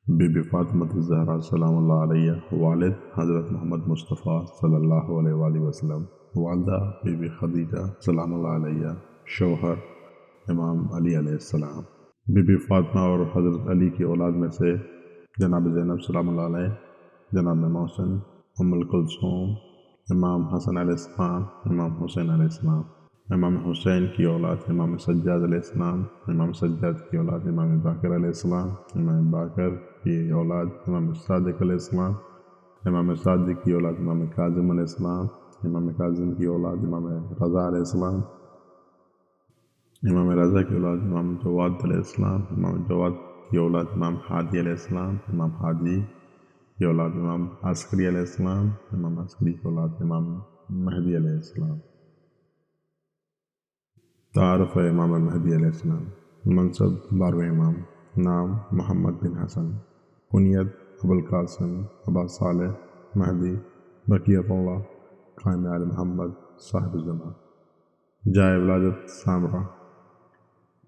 Be be Fatima الزہرا سلام اللہ علیہ، والد حضرت محمد مصطفیٰ صلی اللہ علیہ وآلہ وسلم، والدہ بی بی خدیجہ سلام اللہ علیہ، شوہر امام علی علیہ السلام۔ بی بی فاطمہ اور حضرت علی کی اولاد میں سے جناب زینب سلام اللہ علیہ، جناب محسن، ام الکلثوم، امام حسن علیہ السلام، امام حسین علیہ السلام، امام حسین کی اولاد امام سجاد علیہ السلام، امام سجاد کی اولاد امام باقر علیہ السلام، امام باقر کی اولاد امام صادق علیہ السلام، امام صادق کی اولاد امام کاظم علیہ السلام، امام کاظم کی اولاد امام رضا علیہ السلام، امام رضا کی اولاد امام جواد علیہ السلام، امام جواد کی اولاد امام ہادی علیہ السلام، امام ہادی کی اولاد امام عسکری علیہ السلام، امام عسکری کی اولاد امام مہدی علیہ السلام۔ تعارف امام مہدی علیہ السلام۔ منصب 12ویں امام، نام محمد بن حسن، کنیت ابو القاسم، ابا صالح، مہدی، بقیت اللہ، قائم آل محمد، صاحب الزمان۔ جائے ولادت سامرا،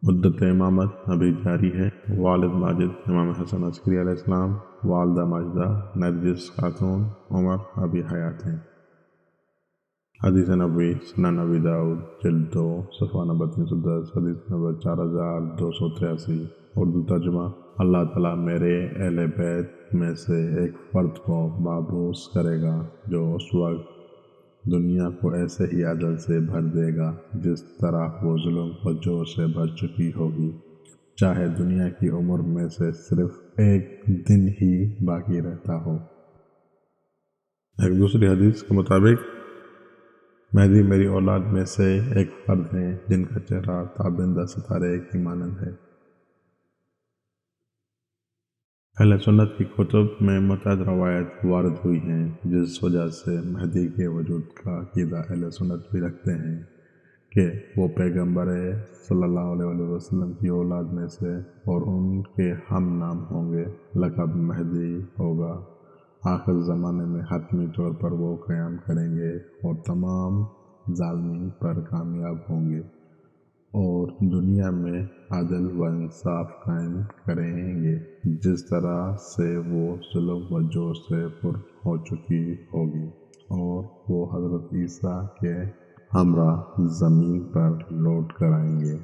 مدت امامت ابھی جاری ہے۔ والد ماجد امام حسن عسکری علیہ السلام، والدہ ماجدہ نرجس خاتون عمر ابھی حیات ہیں۔ حدیث نبوی سنن ابی داؤد جلد 2 صفحہ نمبر 310، حدیث نمبر 4283، اردو ترجمہ۔ اللہ تعالیٰ میرے اہل بیت میں سے ایک فرد کو مبعوث کرے گا جو اس وقت دنیا کو ایسے ہی عدل سے بھر دے گا جس طرح وہ ظلم و جور سے بھر چکی ہوگی، چاہے دنیا کی عمر میں سے صرف ایک دن ہی باقی رہتا ہو۔ ایک دوسری حدیث کے مطابق مہدی میری اولاد میں سے ایک فرد ہیں جن کا چہرہ تابندہ ستارے کی مانند ہے۔ اہل سنت کی کتب میں متعدد روایت وارد ہوئی ہیں جس وجہ سے مہدی کے وجود کا عقیدہ اہل سنت بھی رکھتے ہیں کہ وہ پیغمبر صلی اللہ علیہ وسلم کی اولاد میں سے اور ان کے ہم نام ہوں گے۔ لقب مہدی ہوگا۔ آخر زمانے میں حتمی طور پر وہ قیام کریں گے اور تمام ظالمین پر کامیاب ہوں گے اور دنیا میں عدل و انصاف قائم کریں گے جس طرح سے وہ ظلم و جور سے پر ہو چکی ہوگی، اور وہ حضرت عیسیٰ کے ہمراہ زمین پر لوٹ کر آئیں گے۔